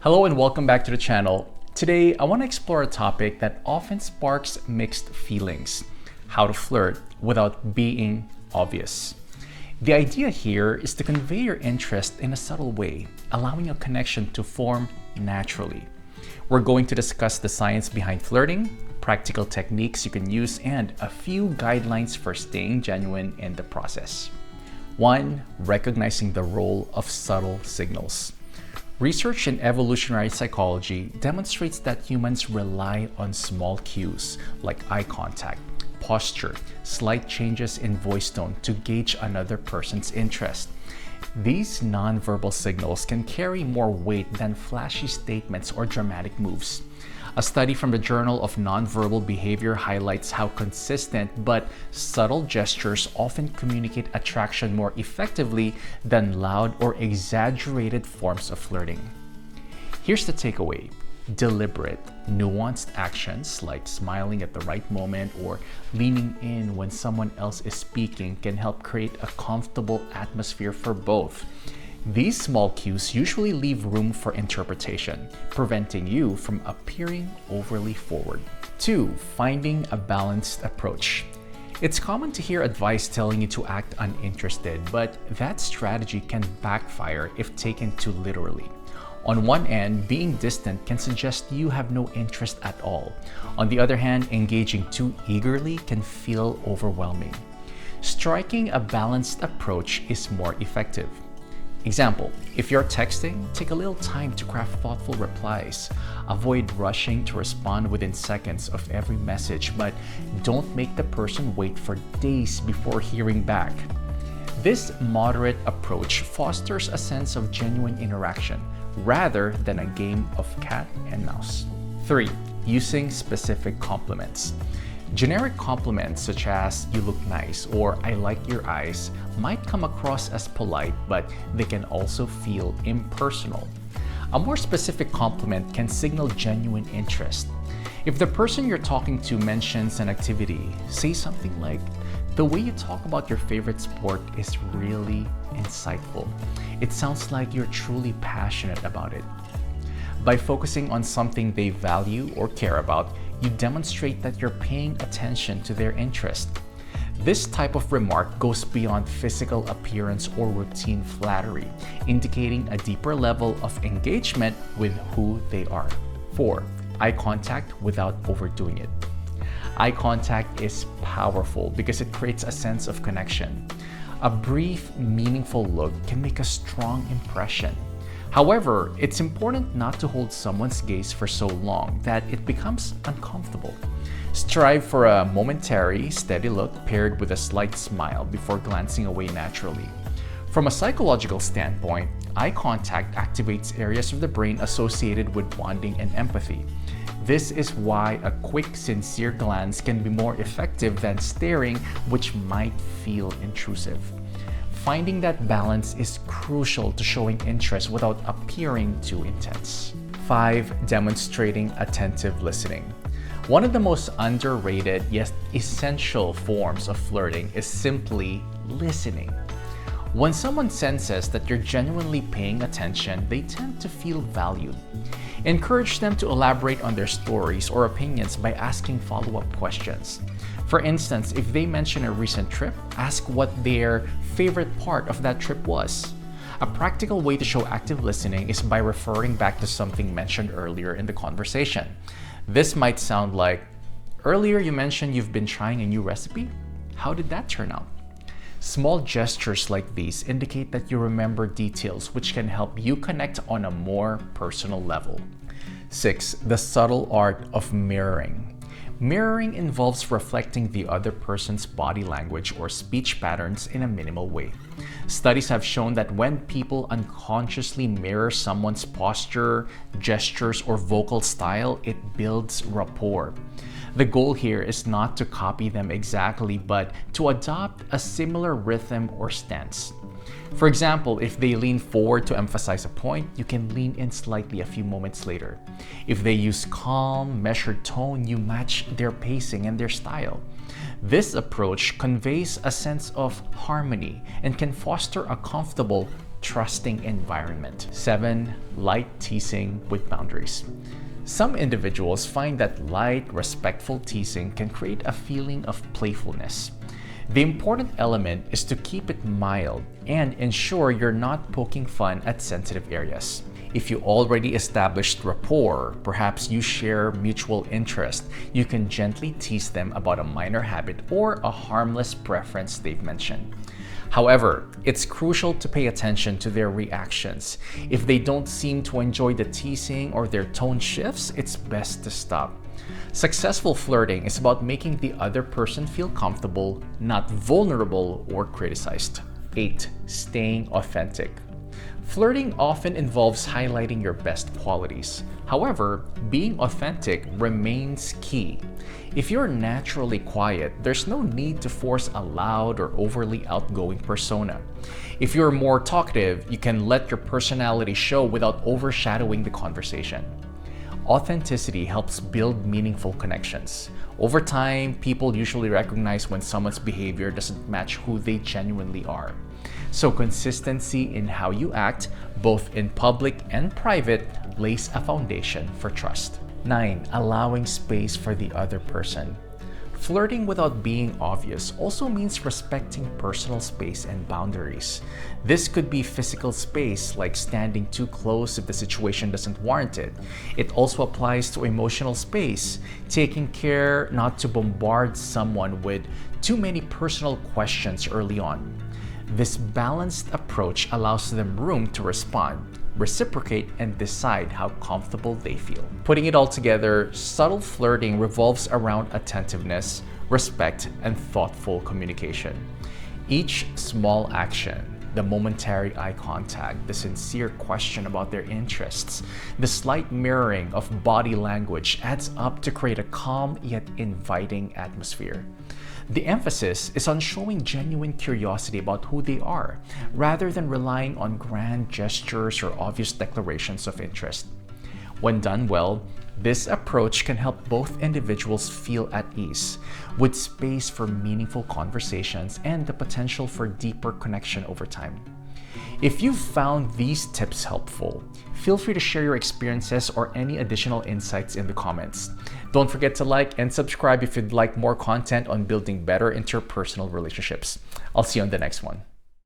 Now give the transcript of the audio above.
Hello and welcome back to the channel. Today, I want to explore a topic that often sparks mixed feelings: how to flirt without being obvious. The idea here is to convey your interest in a subtle way, allowing a connection to form naturally. We're going to discuss the science behind flirting, practical techniques you can use, and a few guidelines for staying genuine in the process. 1. Recognizing the role of subtle signals. Research in evolutionary psychology demonstrates that humans rely on small cues like eye contact, posture, slight changes in voice tone to gauge another person's interest. These nonverbal signals can carry more weight than flashy statements or dramatic moves. A study from the Journal of Nonverbal Behavior highlights how consistent but subtle gestures often communicate attraction more effectively than loud or exaggerated forms of flirting. Here's the takeaway: deliberate, nuanced actions like smiling at the right moment or leaning in when someone else is speaking can help create a comfortable atmosphere for both. These small cues usually leave room for interpretation, preventing you from appearing overly forward. 2. Finding a balanced approach. It's common to hear advice telling you to act uninterested, but that strategy can backfire if taken too literally. On one end, being distant can suggest you have no interest at all. On the other hand, engaging too eagerly can feel overwhelming. Striking a balanced approach is more effective. Example: if you're texting, take a little time to craft thoughtful replies. Avoid rushing to respond within seconds of every message, but don't make the person wait for days before hearing back. This moderate approach fosters a sense of genuine interaction rather than a game of cat and mouse. 3. Using specific compliments. Generic compliments such as "you look nice" or "I like your eyes" might come across as polite, but they can also feel impersonal. A more specific compliment can signal genuine interest. If the person you're talking to mentions an activity, say something like, "The way you talk about your favorite sport is really insightful. It sounds like you're truly passionate about it." By focusing on something they value or care about, you demonstrate that you're paying attention to their interest. This type of remark goes beyond physical appearance or routine flattery, indicating a deeper level of engagement with who they are. 4. Eye contact without overdoing it. Eye contact is powerful because it creates a sense of connection. A brief, meaningful look can make a strong impression. However, it's important not to hold someone's gaze for so long that it becomes uncomfortable. Strive for a momentary, steady look paired with a slight smile before glancing away naturally. From a psychological standpoint, eye contact activates areas of the brain associated with bonding and empathy. This is why a quick, sincere glance can be more effective than staring, which might feel intrusive. Finding that balance is crucial to showing interest without appearing too intense. 5. Demonstrating attentive listening. One of the most underrated yet essential forms of flirting is simply listening. When someone senses that you're genuinely paying attention, they tend to feel valued. Encourage them to elaborate on their stories or opinions by asking follow-up questions. For instance, if they mention a recent trip, ask what their favorite part of that trip was. A practical way to show active listening is by referring back to something mentioned earlier in the conversation. This might sound like, "Earlier you mentioned you've been trying a new recipe. How did that turn out?" Small gestures like these indicate that you remember details, which can help you connect on a more personal level. 6. The subtle art of mirroring. Mirroring involves reflecting the other person's body language or speech patterns in a minimal way. Studies have shown that when people unconsciously mirror someone's posture, gestures, or vocal style, it builds rapport. The goal here is not to copy them exactly, but to adopt a similar rhythm or stance. For example, if they lean forward to emphasize a point, you can lean in slightly a few moments later. If they use calm, measured tone, you match their pacing and their style. This approach conveys a sense of harmony and can foster a comfortable, trusting environment. 7. Light teasing with boundaries. Some individuals find that light, respectful teasing can create a feeling of playfulness. The important element is to keep it mild and ensure you're not poking fun at sensitive areas. If you already established rapport, perhaps you share mutual interest, you can gently tease them about a minor habit or a harmless preference they've mentioned. However, it's crucial to pay attention to their reactions. If they don't seem to enjoy the teasing or their tone shifts, it's best to stop. Successful flirting is about making the other person feel comfortable, not vulnerable or criticized. 8. Staying authentic. Flirting often involves highlighting your best qualities. However, being authentic remains key. If you're naturally quiet, there's no need to force a loud or overly outgoing persona. If you're more talkative, you can let your personality show without overshadowing the conversation. Authenticity helps build meaningful connections. Over time, people usually recognize when someone's behavior doesn't match who they genuinely are. So consistency in how you act, both in public and private, lays a foundation for trust. 9. Allowing space for the other person. Flirting without being obvious also means respecting personal space and boundaries. This could be physical space, like standing too close if the situation doesn't warrant it. It also applies to emotional space, taking care not to bombard someone with too many personal questions early on. This balanced approach allows them room to respond, reciprocate, and decide how comfortable they feel. Putting it all together, subtle flirting revolves around attentiveness, respect, and thoughtful communication. Each small action, the momentary eye contact, the sincere question about their interests, the slight mirroring of body language adds up to create a calm yet inviting atmosphere. The emphasis is on showing genuine curiosity about who they are, rather than relying on grand gestures or obvious declarations of interest. When done well, this approach can help both individuals feel at ease, with space for meaningful conversations and the potential for deeper connection over time. If you've found these tips helpful, feel free to share your experiences or any additional insights in the comments. Don't forget to like and subscribe if you'd like more content on building better interpersonal relationships. I'll see you on the next one.